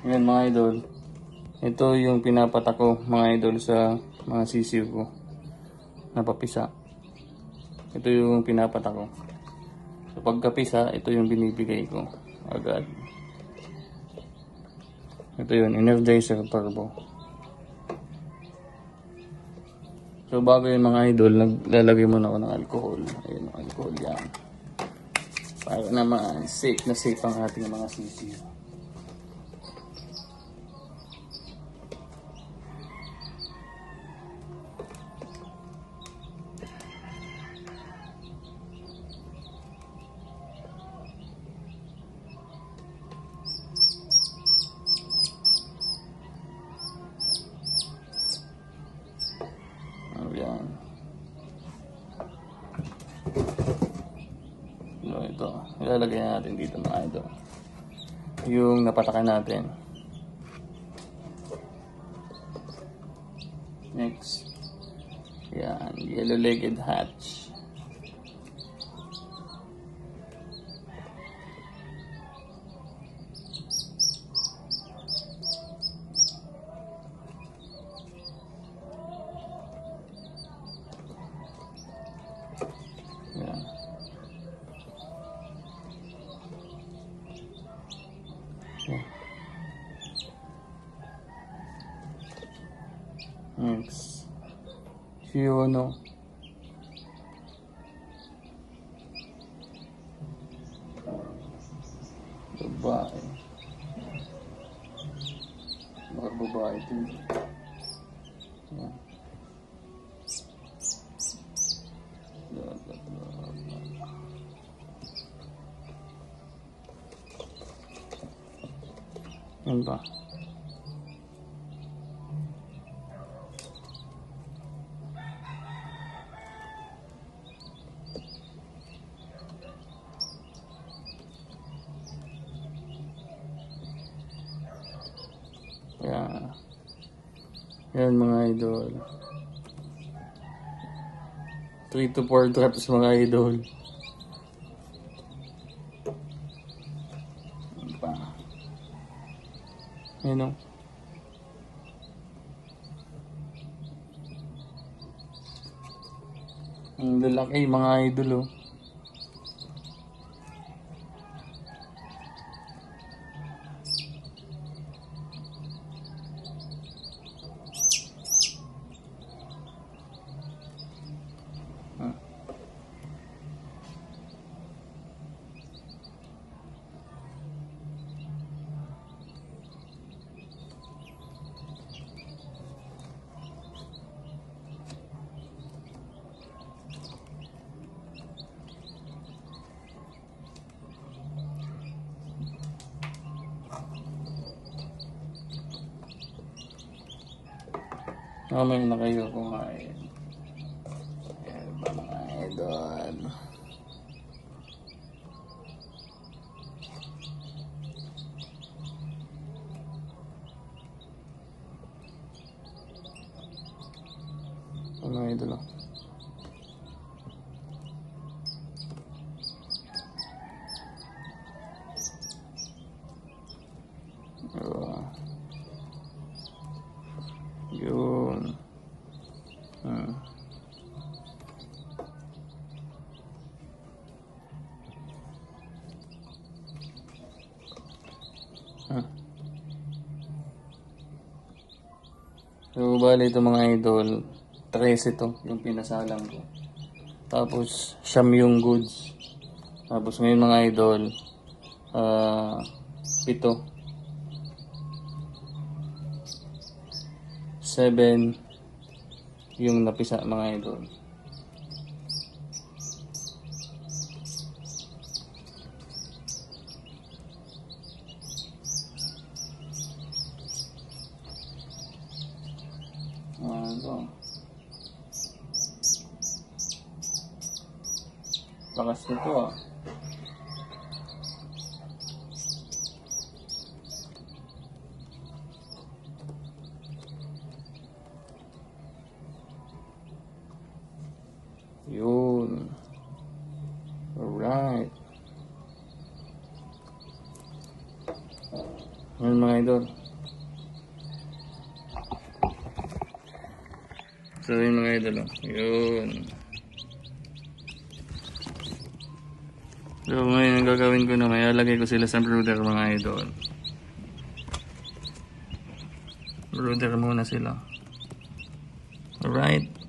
Yan mga idol. Ito yung pinapatak ko mga idol sa mga sisiw ko. Napapisa. Ito yung pinapatak ko. So pagkapisa, ito yung binibigay ko agad. Ito yun, Energizer Turbo. So bago yun mga idol, naglalagay muna ako ng alcohol. Ayun ang alcohol yan. Para naman safe na safe ang ating mga sisiw. Ayan. So ito, ilalagay natin dito mga idol. Yung napatakan natin. Next. Yan, yellow-legged hatch. Yan. Okay. Next. Fiona. Babae. Mga babae din. Yan. Yan ba? Yan. Yan mga idol. 3 to 4 drops mga idol. Yan pa. Yan o. Ang lalaki mga idol o. Mamaya na kayo kumain. Yan ba mga idol. Mga idol o. Yun. So, bali ito mga idol, 13 ito, yung pinasalang ko. Tapos, siyam yung goods. Tapos ngayon mga idol, 7. 7 yung napisa mga idol. Ito. Lakas nito ah. Yun. Alright. Ayan mga idol. So yun mga idol. Oh. Yun. So ngayon ang gagawin ko na may alagay ko sila sa brooder mga idol. Brooder muna sila. Alright.